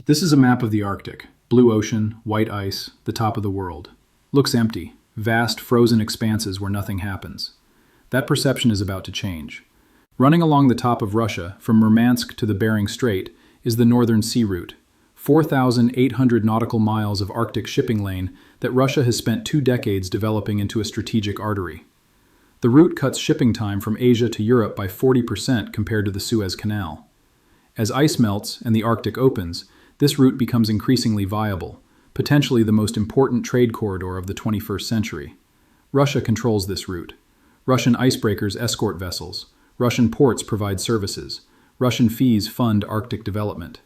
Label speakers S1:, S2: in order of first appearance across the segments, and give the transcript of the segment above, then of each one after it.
S1: This is a map of the Arctic. Blue ocean, white ice, the top of the world. Looks empty, vast frozen expanses where nothing happens. That perception is about to change. Running along the top of Russia, from Murmansk to the Bering Strait, is the Northern Sea Route, 4,800 nautical miles of Arctic shipping lane that Russia has spent 2 decades developing into a strategic artery. The route cuts shipping time from Asia to Europe by 40% compared to the Suez Canal. As ice melts and the Arctic opens, this route becomes increasingly viable, potentially the most important trade corridor of the 21st century. Russia controls this route. Russian icebreakers escort vessels. Russian ports provide services. Russian fees fund Arctic development.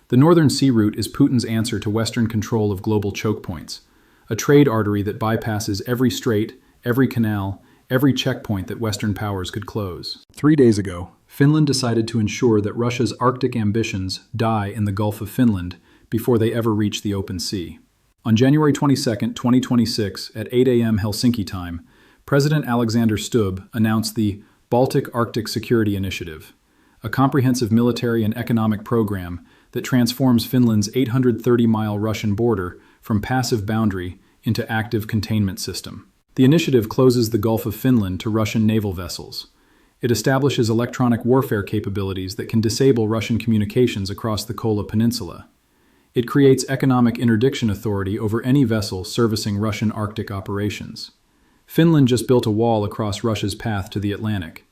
S1: The Northern Sea Route is Putin's answer to Western control of global choke points, a trade artery that bypasses every strait, every canal, every checkpoint that Western powers could close. 3 days ago, Finland decided to ensure that Russia's Arctic ambitions die in the Gulf of Finland before they ever reach the open sea. On January 22, 2026, at 8 a.m. Helsinki time, President Alexander Stubb announced the Baltic Arctic Security Initiative, a comprehensive military and economic program that transforms Finland's 830-mile Russian border from passive boundary into active containment system. The initiative closes the Gulf of Finland to Russian naval vessels. It establishes electronic warfare capabilities that can disable Russian communications across the Kola Peninsula. It creates economic interdiction authority over any vessel servicing Russian Arctic operations. Finland just built a wall across Russia's path to the Atlantic,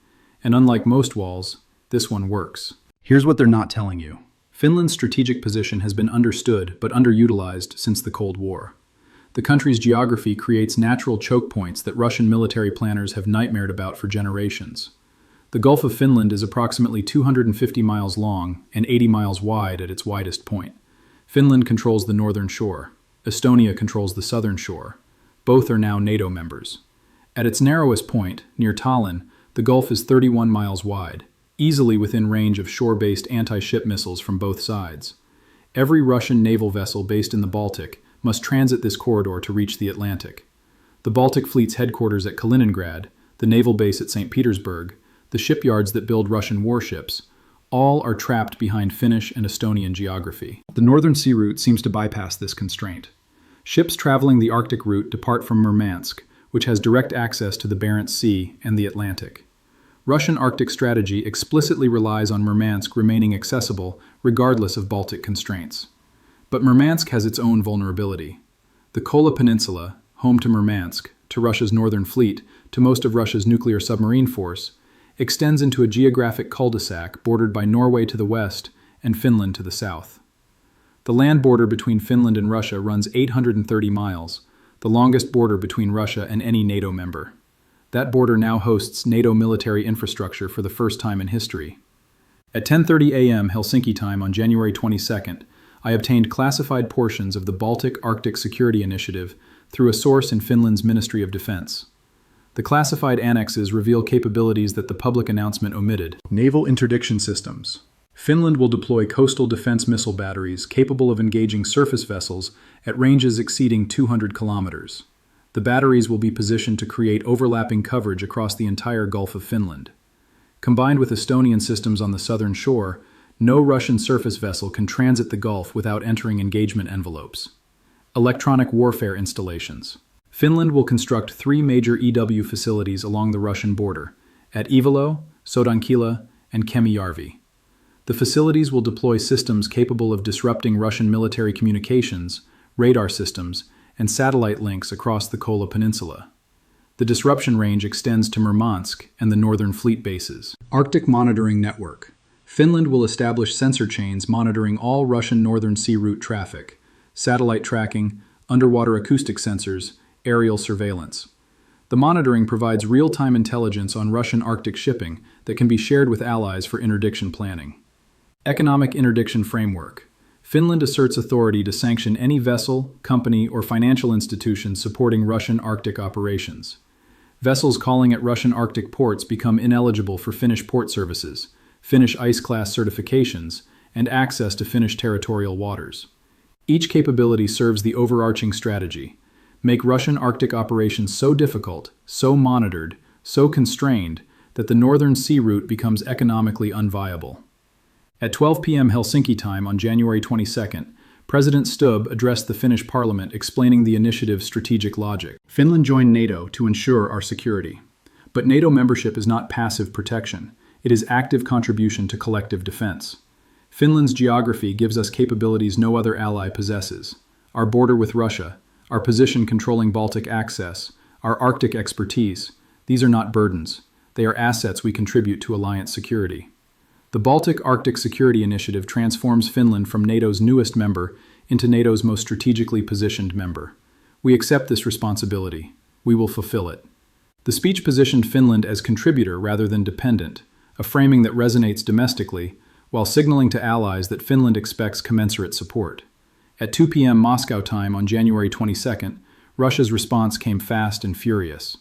S1: and unlike most walls, this one works. Here's what they're not telling you. Finland's strategic position has been understood but underutilized since the Cold War. The country's geography creates natural choke points that Russian military planners have nightmared about for generations. The Gulf of Finland is approximately 250 miles long and 80 miles wide at its widest point. Finland controls the northern shore. Estonia controls the southern shore. Both are now NATO members. At its narrowest point, near Tallinn, the Gulf is 31 miles wide, easily within range of shore-based anti-ship missiles from both sides. Every Russian naval vessel based in the Baltic must transit this corridor to reach the Atlantic. The Baltic Fleet's headquarters at Kaliningrad, the naval base at St. Petersburg, the shipyards that build Russian warships, all are trapped behind Finnish and Estonian geography. The Northern Sea Route seems to bypass this constraint. Ships traveling the Arctic route depart from Murmansk, which has direct access to the Barents Sea and the Atlantic. Russian Arctic strategy explicitly relies on Murmansk remaining accessible regardless of Baltic constraints. But Murmansk has its own vulnerability. The Kola Peninsula, home to Murmansk, to Russia's Northern Fleet, to most of Russia's nuclear submarine force, extends into a geographic cul-de-sac bordered by Norway to the west and Finland to the south. The land border between Finland and Russia runs 830 miles, the longest border between Russia and any NATO member. That border now hosts NATO military infrastructure for the first time in history. At 10:30 a.m. Helsinki time on January 22nd, I obtained classified portions of the Baltic Arctic Security Initiative through a source in Finland's Ministry of Defense. The classified annexes reveal capabilities that the public announcement omitted. Naval interdiction systems. Finland will deploy coastal defense missile batteries capable of engaging surface vessels at ranges exceeding 200 kilometers. The batteries will be positioned to create overlapping coverage across the entire Gulf of Finland. Combined with Estonian systems on the southern shore, no Russian surface vessel can transit the Gulf without entering engagement envelopes. Electronic warfare installations. Finland will construct 3 major EW facilities along the Russian border, at Ivalo, Sodankylä, and Kemijärvi. The facilities will deploy systems capable of disrupting Russian military communications, radar systems, and satellite links across the Kola Peninsula. The disruption range extends to Murmansk and the Northern Fleet bases. Arctic Monitoring Network. Finland will establish sensor chains monitoring all Russian Northern Sea Route traffic, satellite tracking, underwater acoustic sensors, aerial surveillance. The monitoring provides real-time intelligence on Russian Arctic shipping that can be shared with allies for interdiction planning. Economic Interdiction Framework. Finland asserts authority to sanction any vessel, company, or financial institution supporting Russian Arctic operations. Vessels calling at Russian Arctic ports become ineligible for Finnish port services, Finnish ice-class certifications, and access to Finnish territorial waters. Each capability serves the overarching strategy: make Russian Arctic operations so difficult, so monitored, so constrained, that the Northern Sea Route becomes economically unviable. At 12 p.m. Helsinki time on January 22nd, President Stubb addressed the Finnish parliament explaining the initiative's strategic logic. Finland joined NATO to ensure our security. But NATO membership is not passive protection. It is active contribution to collective defense. Finland's geography gives us capabilities no other ally possesses. Our border with Russia, our position controlling Baltic access, our Arctic expertise, these are not burdens. They are assets we contribute to alliance security. The Baltic Arctic Security Initiative transforms Finland from NATO's newest member into NATO's most strategically positioned member. We accept this responsibility. We will fulfill it. The speech positioned Finland as contributor rather than dependent, a framing that resonates domestically, while signaling to allies that Finland expects commensurate support. At 2 p.m. Moscow time on January 22nd, Russia's response came fast and furious.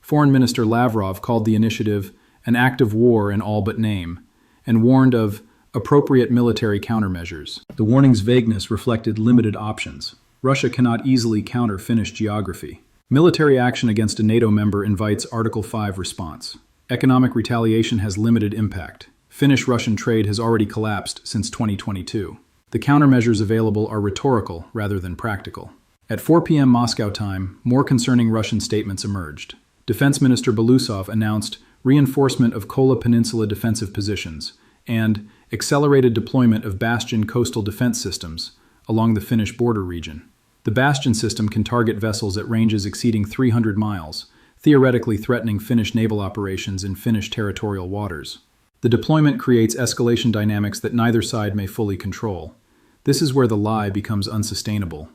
S1: Foreign Minister Lavrov called the initiative an act of war in all but name, and warned of appropriate military countermeasures. The warning's vagueness reflected limited options. Russia cannot easily counter Finnish geography. Military action against a NATO member invites Article 5 response. Economic retaliation has limited impact. Finnish-Russian trade has already collapsed since 2022. The countermeasures available are rhetorical rather than practical. At 4 p.m. Moscow time, more concerning Russian statements emerged. Defense Minister Belousov announced reinforcement of Kola Peninsula defensive positions, and accelerated deployment of Bastion coastal defense systems along the Finnish border region. The Bastion system can target vessels at ranges exceeding 300 miles, theoretically threatening Finnish naval operations in Finnish territorial waters. The deployment creates escalation dynamics that neither side may fully control. This is where the lie becomes unsustainable.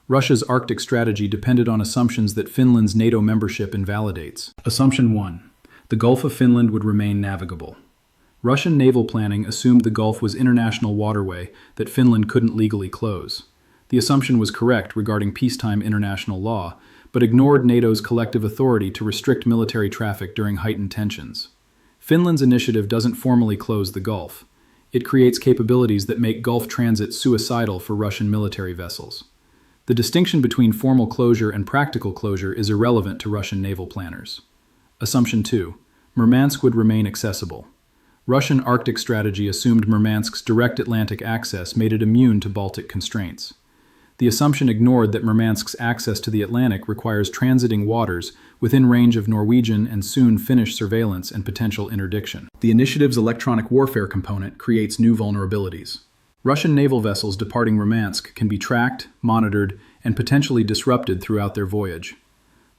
S1: Russia's Arctic strategy depended on assumptions that Finland's NATO membership invalidates. Assumption 1. The Gulf of Finland would remain navigable. Russian naval planning assumed the Gulf was international waterway that Finland couldn't legally close. The assumption was correct regarding peacetime international law, but ignored NATO's collective authority to restrict military traffic during heightened tensions. Finland's initiative doesn't formally close the Gulf. It creates capabilities that make Gulf transit suicidal for Russian military vessels. The distinction between formal closure and practical closure is irrelevant to Russian naval planners. Assumption 2. Murmansk would remain accessible. Russian Arctic strategy assumed Murmansk's direct Atlantic access made it immune to Baltic constraints. The assumption ignored that Murmansk's access to the Atlantic requires transiting waters within range of Norwegian and soon Finnish surveillance and potential interdiction. The initiative's electronic warfare component creates new vulnerabilities. Russian naval vessels departing Murmansk can be tracked, monitored, and potentially disrupted throughout their voyage.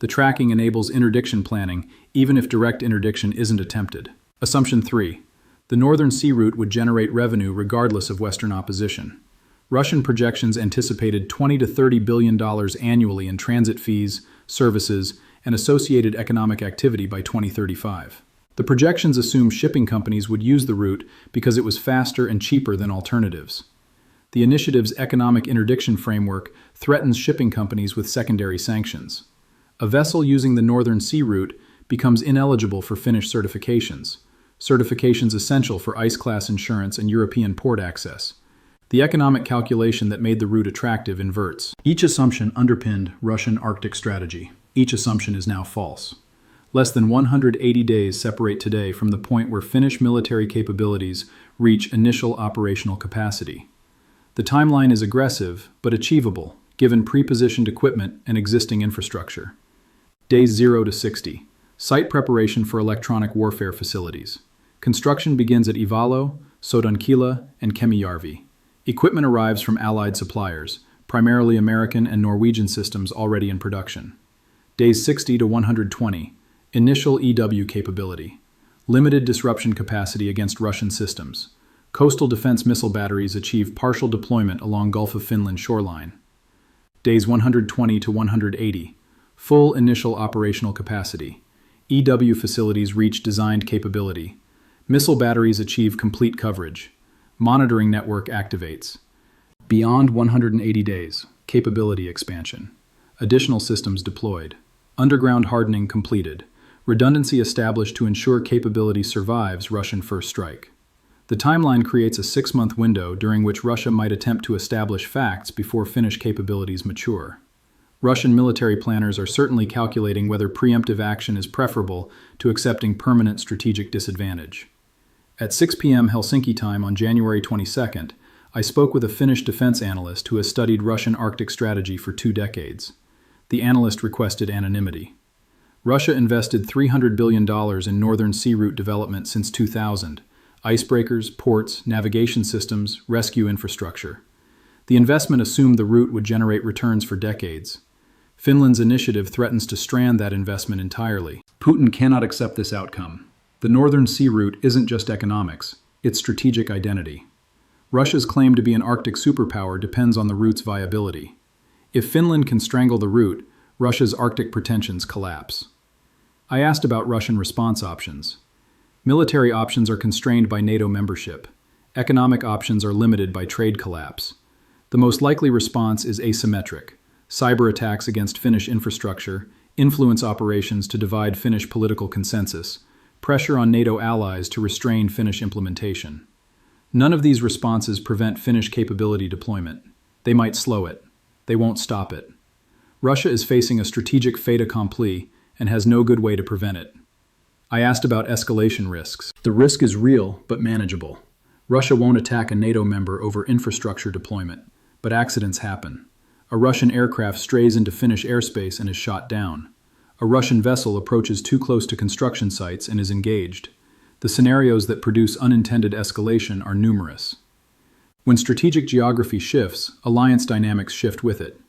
S1: The tracking enables interdiction planning, even if direct interdiction isn't attempted. Assumption 3. The Northern Sea Route would generate revenue regardless of Western opposition. Russian projections anticipated $20 to $30 billion annually in transit fees, services, and associated economic activity by 2035. The projections assume shipping companies would use the route because it was faster and cheaper than alternatives. The initiative's economic interdiction framework threatens shipping companies with secondary sanctions. A vessel using the Northern Sea Route becomes ineligible for Finnish certifications essential for ice-class insurance and European port access. The economic calculation that made the route attractive inverts. Each assumption underpinned Russian Arctic strategy. Each assumption is now false. Less than 180 days separate today from the point where Finnish military capabilities reach initial operational capacity. The timeline is aggressive, but achievable, given pre-positioned equipment and existing infrastructure. Days 0 to 60. Site preparation for electronic warfare facilities. Construction begins at Ivalo, Sodankila, and Kemijärvi. Equipment arrives from allied suppliers, primarily American and Norwegian systems already in production. Days 60 to 120. Initial EW capability. Limited disruption capacity against Russian systems. Coastal defense missile batteries achieve partial deployment along Gulf of Finland shoreline. Days 120 to 180. Full initial operational capacity. EW facilities reach designed capability. Missile batteries achieve complete coverage. Monitoring network activates. Beyond 180 days, capability expansion. Additional systems deployed. Underground hardening completed. Redundancy established to ensure capability survives Russian first strike. The timeline creates a 6-month window during which Russia might attempt to establish facts before Finnish capabilities mature. Russian military planners are certainly calculating whether preemptive action is preferable to accepting permanent strategic disadvantage. At 6 p.m. Helsinki time on January 22nd, I spoke with a Finnish defense analyst who has studied Russian Arctic strategy for 2 decades. The analyst requested anonymity. Russia invested $300 billion in Northern Sea Route development since 2000. Icebreakers, ports, navigation systems, rescue infrastructure. The investment assumed the route would generate returns for decades. Finland's initiative threatens to strand that investment entirely. Putin cannot accept this outcome. The Northern Sea Route isn't just economics, it's strategic identity. Russia's claim to be an Arctic superpower depends on the route's viability. If Finland can strangle the route, Russia's Arctic pretensions collapse. I asked about Russian response options. Military options are constrained by NATO membership. Economic options are limited by trade collapse. The most likely response is asymmetric: cyber attacks against Finnish infrastructure, influence operations to divide Finnish political consensus, pressure on NATO allies to restrain Finnish implementation. None of these responses prevent Finnish capability deployment. They might slow it. They won't stop it. Russia is facing a strategic fait accompli and has no good way to prevent it. I asked about escalation risks. The risk is real, but manageable. Russia won't attack a NATO member over infrastructure deployment, but accidents happen. A Russian aircraft strays into Finnish airspace and is shot down. A Russian vessel approaches too close to construction sites and is engaged. The scenarios that produce unintended escalation are numerous. When strategic geography shifts, alliance dynamics shift with it.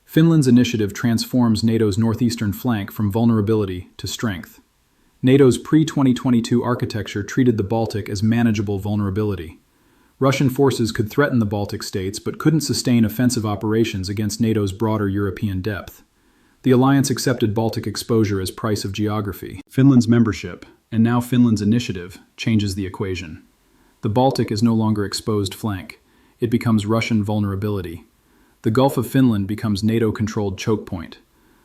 S1: Finland's initiative transforms NATO's northeastern flank from vulnerability to strength. NATO's pre-2022 architecture treated the Baltic as manageable vulnerability. Russian forces could threaten the Baltic states but couldn't sustain offensive operations against NATO's broader European depth. The alliance accepted Baltic exposure as price of geography. Finland's membership, and now Finland's initiative, changes the equation. The Baltic is no longer exposed flank. It becomes Russian vulnerability. The Gulf of Finland becomes NATO-controlled choke point.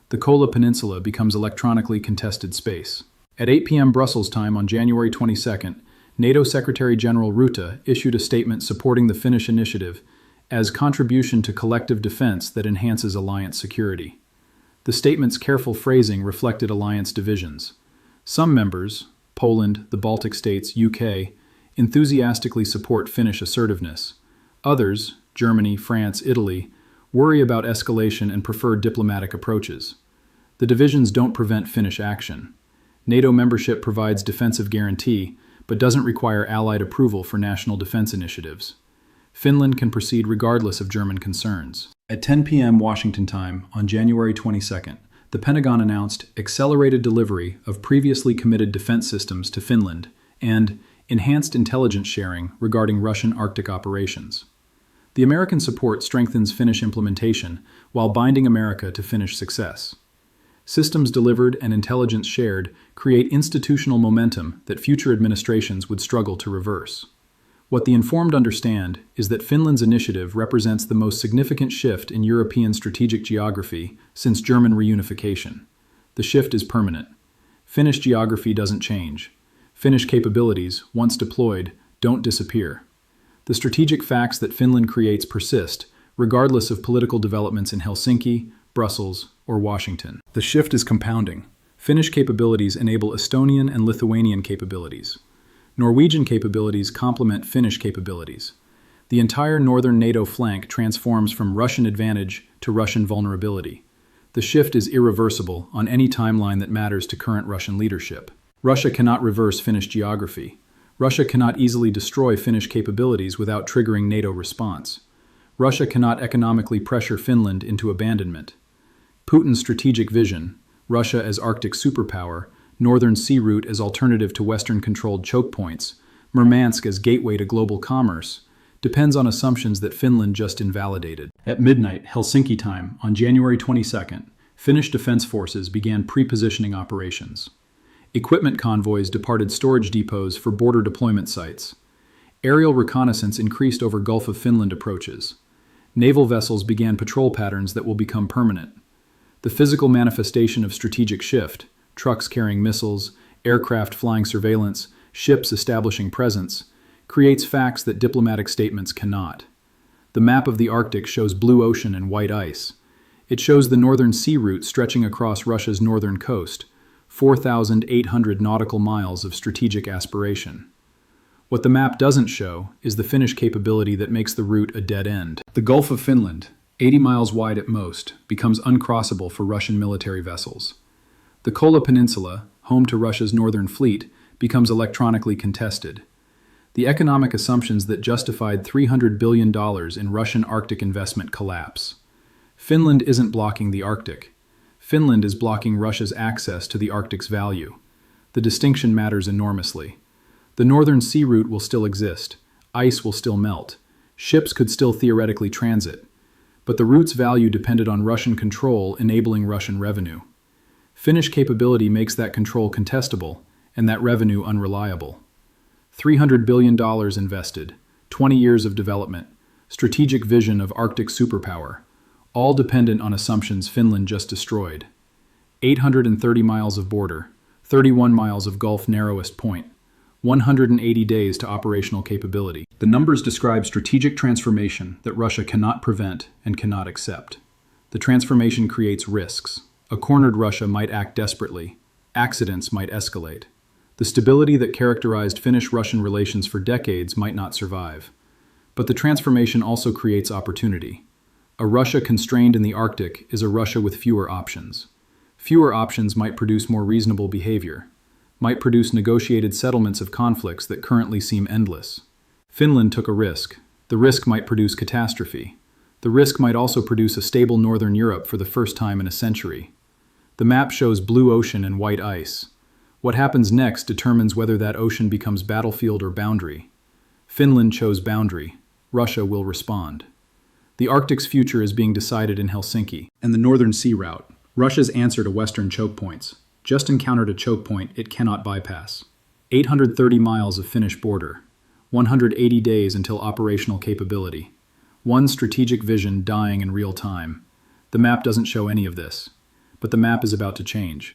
S1: The Kola Peninsula becomes electronically contested space. At 8 p.m. Brussels time on January 22nd, NATO Secretary-General Rutte issued a statement supporting the Finnish initiative as contribution to collective defense that enhances alliance security. The statement's careful phrasing reflected alliance divisions. Some members, Poland, the Baltic states, UK, enthusiastically support Finnish assertiveness. Others, Germany, France, Italy, worry about escalation and prefer diplomatic approaches. The divisions don't prevent Finnish action. NATO membership provides defensive guarantee, but doesn't require allied approval for national defense initiatives. Finland can proceed regardless of German concerns. At 10 p.m. Washington time on January 22nd, the Pentagon announced accelerated delivery of previously committed defense systems to Finland and enhanced intelligence sharing regarding Russian Arctic operations. The American support strengthens Finnish implementation while binding America to Finnish success. Systems delivered and intelligence shared create institutional momentum that future administrations would struggle to reverse. What the informed understand is that Finland's initiative represents the most significant shift in European strategic geography since German reunification. The shift is permanent. Finnish geography doesn't change. Finnish capabilities, once deployed, don't disappear. The strategic facts that Finland creates persist, regardless of political developments in Helsinki, Brussels, or Washington. The shift is compounding. Finnish capabilities enable Estonian and Lithuanian capabilities. Norwegian capabilities complement Finnish capabilities. The entire northern NATO flank transforms from Russian advantage to Russian vulnerability. The shift is irreversible on any timeline that matters to current Russian leadership. Russia cannot reverse Finnish geography. Russia cannot easily destroy Finnish capabilities without triggering NATO response. Russia cannot economically pressure Finland into abandonment. Putin's strategic vision, Russia as Arctic superpower, Northern Sea Route as alternative to Western-controlled choke points, Murmansk as gateway to global commerce, depends on assumptions that Finland just invalidated. At midnight, Helsinki time, on January 22nd, Finnish defense forces began pre-positioning operations. Equipment convoys departed storage depots for border deployment sites. Aerial reconnaissance increased over Gulf of Finland approaches. Naval vessels began patrol patterns that will become permanent. The physical manifestation of strategic shift, trucks carrying missiles, aircraft flying surveillance, ships establishing presence, creates facts that diplomatic statements cannot. The map of the Arctic shows blue ocean and white ice. It shows the Northern Sea Route stretching across Russia's northern coast, 4,800 nautical miles of strategic aspiration. What the map doesn't show is the Finnish capability that makes the route a dead end. The Gulf of Finland, 80 miles wide at most, becomes uncrossable for Russian military vessels. The Kola Peninsula, home to Russia's northern fleet, becomes electronically contested. The economic assumptions that justified $300 billion in Russian Arctic investment collapse. Finland isn't blocking the Arctic. Finland is blocking Russia's access to the Arctic's value. The distinction matters enormously. The northern sea route will still exist. Ice will still melt. Ships could still theoretically transit. But the route's value depended on Russian control, enabling Russian revenue. Finnish capability makes that control contestable, and that revenue unreliable. $300 billion invested, 20 years of development, strategic vision of Arctic superpower, all dependent on assumptions Finland just destroyed. 830 miles of border, 31 miles of Gulf narrowest point, 180 days to operational capability. The numbers describe strategic transformation that Russia cannot prevent and cannot accept. The transformation creates risks. A cornered Russia might act desperately. Accidents might escalate. The stability that characterized Finnish-Russian relations for decades might not survive. But the transformation also creates opportunity. A Russia constrained in the Arctic is a Russia with fewer options. Fewer options might produce more reasonable behavior, might produce negotiated settlements of conflicts that currently seem endless. Finland took a risk. The risk might produce catastrophe. The risk might also produce a stable northern Europe for the first time in a century. The map shows blue ocean and white ice. What happens next determines whether that ocean becomes battlefield or boundary. Finland chose boundary. Russia will respond. The Arctic's future is being decided in Helsinki. And the Northern Sea Route, Russia's answer to Western choke points, just encountered a choke point it cannot bypass. 830 miles of Finnish border, 180 days until operational capability. One strategic vision dying in real time. The map doesn't show any of this, but the map is about to change.